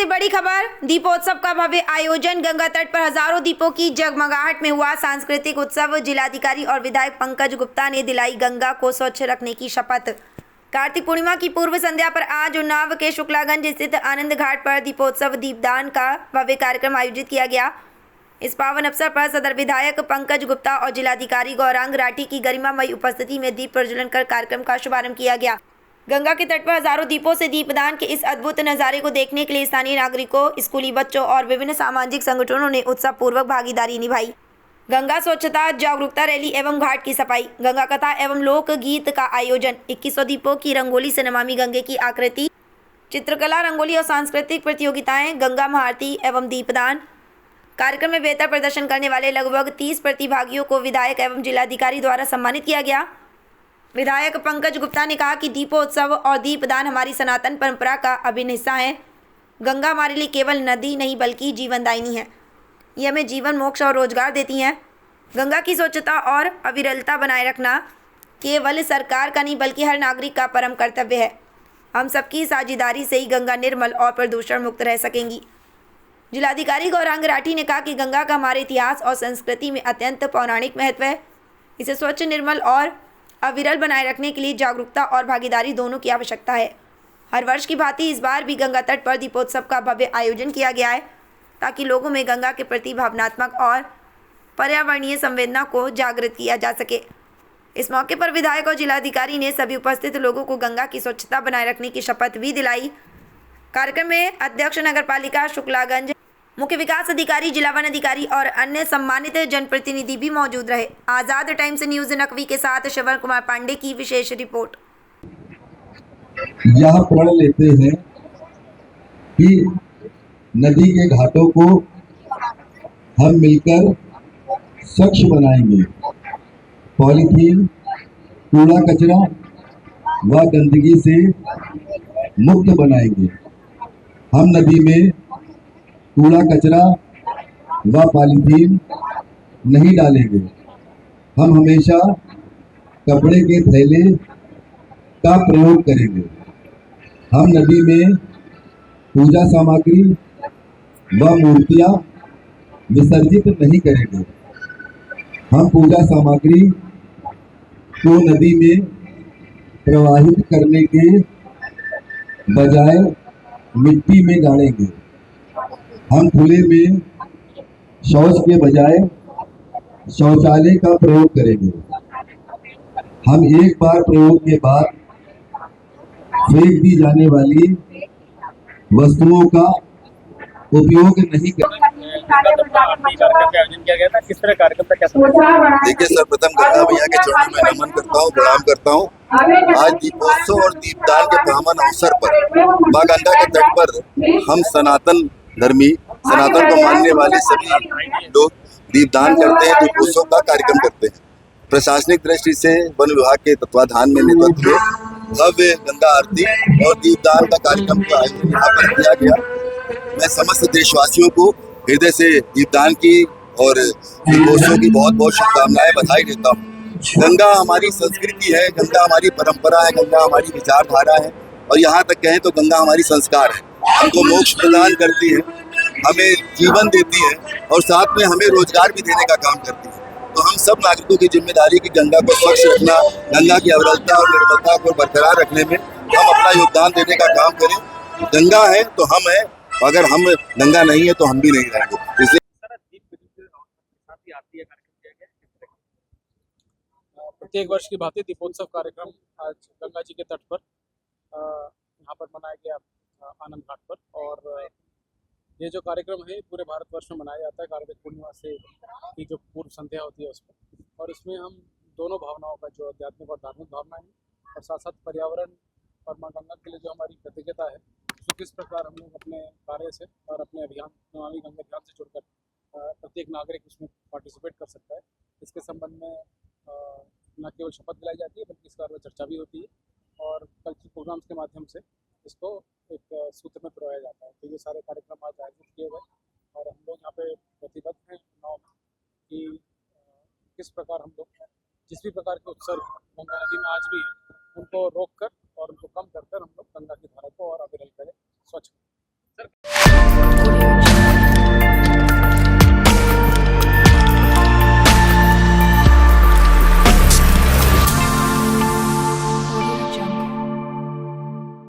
से बड़ी खबर, दीपोत्सव का भव्य आयोजन। गंगा तट पर हजारों दीपों की जगमगाहट में हुआ सांस्कृतिक उत्सव। जिलाधिकारी और विधायक पंकज गुप्ता ने दिलाई गंगा को स्वच्छ रखने की शपथ। कार्तिक पूर्णिमा की पूर्व संध्या पर आज उन्नाव के शुक्लागंज स्थित आनंद घाट पर दीपोत्सव दीपदान का भव्य कार्यक्रम आयोजित किया गया। इस पावन अवसर पर सदर विधायक पंकज गुप्ता और जिलाधिकारी गौरांग राठी की गरिमामयी उपस्थिति में दीप प्रज्वलन कर कार्यक्रम का शुभारंभ किया गया। गंगा के तट पर हजारों दीपों से दीपदान के इस अद्भुत नज़ारे को देखने के लिए स्थानीय नागरिकों, स्कूली बच्चों और विभिन्न सामाजिक संगठनों ने उत्साहपूर्वक भागीदारी निभाई। गंगा स्वच्छता जागरूकता रैली एवं घाट की सफाई, गंगा कथा एवं लोक गीत का आयोजन, 2100 दीपों की रंगोली से नमामि गंगे की आकृति, चित्रकला, रंगोली और सांस्कृतिक प्रतियोगिताएं, गंगा महाआरती एवं दीपदान। कार्यक्रम में बेहतर प्रदर्शन करने वाले लगभग 30 प्रतिभागियों को विधायक एवं जिलाधिकारी द्वारा सम्मानित किया गया। विधायक पंकज गुप्ता ने कहा कि दीपोत्सव और दीपदान हमारी सनातन परंपरा का अभिन्न हिस्सा है। गंगा हमारे लिए केवल नदी नहीं बल्कि जीवनदायिनी है। ये हमें जीवन, मोक्ष और रोजगार देती हैं। गंगा की स्वच्छता और अविरलता बनाए रखना केवल सरकार का नहीं बल्कि हर नागरिक का परम कर्तव्य है। हम सबकी साझेदारी से ही गंगा निर्मल और प्रदूषण मुक्त रह सकेंगी। जिलाधिकारी गौरांग राठी ने कहा कि गंगा का हमारे इतिहास और संस्कृति में अत्यंत पौराणिक महत्व है। इसे स्वच्छ, निर्मल और अविरल बनाए रखने के लिए जागरूकता और भागीदारी दोनों की आवश्यकता है। हर वर्ष की भांति इस बार भी गंगा तट पर दीपोत्सव का भव्य आयोजन किया गया है ताकि लोगों में गंगा के प्रति भावनात्मक और पर्यावरणीय संवेदना को जागृत किया जा सके। इस मौके पर विधायक और जिलाधिकारी ने सभी उपस्थित लोगों को गंगा की स्वच्छता बनाए रखने की शपथ भी दिलाई। कार्यक्रम में अध्यक्ष नगरपालिका शुक्लागंज, मुख्य विकास अधिकारी, जिला वन अधिकारी और अन्य सम्मानित जनप्रतिनिधि भी मौजूद रहे। आजाद टाइम्स न्यूज नकवी के साथ श्रवण कुमार पांडे की विशेष रिपोर्ट। यह प्रण लेते हैं कि नदी के घाटों को हम मिलकर स्वच्छ बनाएंगे, पॉलीथीन, कूड़ा कचरा व गंदगी से मुक्त बनाएंगे। हम नदी में कूड़ा कचरा व पॉलीथीन नहीं डालेंगे। हम हमेशा कपड़े के थैले का प्रयोग करेंगे। हम नदी में पूजा सामग्री व मूर्तियां विसर्जित नहीं करेंगे। हम पूजा सामग्री को नदी में प्रवाहित करने के बजाय मिट्टी में गाड़ेंगे। हम खुले में शौच के बजाय शौचालय का प्रयोग करेंगे। हम एक बार प्रयोग के बाद फेंक दी जाने वाली वस्तुओं का उपयोग नहीं करेंगे। किस तरह कार्यक्रम का कैसा? देखिए, सर्वप्रथम गंगा मैया के चरणों में नमन करता हूँ, प्रणाम करता हूँ। आज दीपोत्सव और दीपदान के पावन अवसर पर माँ गंगा के तट पर हम सनातन धर्मी, सनातन को मानने वाले सभी लोग दीपदान करते हैं, दीपोत्सव का कार्यक्रम करते हैं। प्रशासनिक दृष्टि से वन विभाग के तत्वाधान में नेतृत्व में भव्य गंगा आरती और दीपदान का कार्यक्रम का आयोजन यहाँ पर किया गया। मैं समस्त देशवासियों को हृदय से दीपदान की और दीपोत्सव की बहुत बहुत शुभकामनाएं, बधाई देता हूँ। गंगा हमारी संस्कृति है, गंगा हमारी परंपरा है, गंगा हमारी विचारधारा है और यहाँ तक कहें तो गंगा हमारी संस्कार है। हमको मोक्ष प्रदान करती है, हमें जीवन देती है और साथ में हमें रोजगार भी देने का काम करती है। तो हम सब नागरिकों की जिम्मेदारी कि गंगा को स्वच्छ रखना, गंगा की अविरलता और निर्मलता को बरकरार रखने में हम अपना योगदान देने का काम करें। गंगा है तो हम हैं, अगर हम गंगा नहीं है तो हम भी नहीं रहेंगे। इसलिए प्रत्येक वर्ष की भांति दीपोत्सव कार्यक्रम आज गंगा जी के तट पर यहाँ पर मनाया गया आनंद घाट पर। और ये जो कार्यक्रम है पूरे भारतवर्ष में मनाया जाता है कार्तिक पूर्णिमा से की जो पूर्व संध्या होती है उसमें। और इसमें हम दोनों भावनाओं का, जो आध्यात्मिक और धार्मिक भावना है और साथ साथ पर्यावरण और माँ गंगा के लिए जो हमारी प्रतिज्ञता है, तो किस प्रकार हम लोग अपने कार्य से और अपने अभियान नमामि गंगे अभियान से जुड़कर प्रत्येक नागरिक उसमें पार्टिसिपेट कर सकता है, इसके संबंध में न केवल शपथ दिलाई जाती है बल्कि इस बारे में चर्चा भी होती है और कल्चरल प्रोग्राम्स के माध्यम से इसको एक सूत्र में पिरोया जाता है। तो ये सारे कार्यक्रम आज आयोजित किए गए और हम लोग यहाँ पे प्रतिबद्ध हैं चुनाव में कि किस प्रकार हम लोग जिस भी प्रकार के उत्सर्ग गंगा नदी में आज भी उनको रोक कर और उनको कम कर हम लोग गंगा की धारा को और अविरल करें, स्वच्छ करें।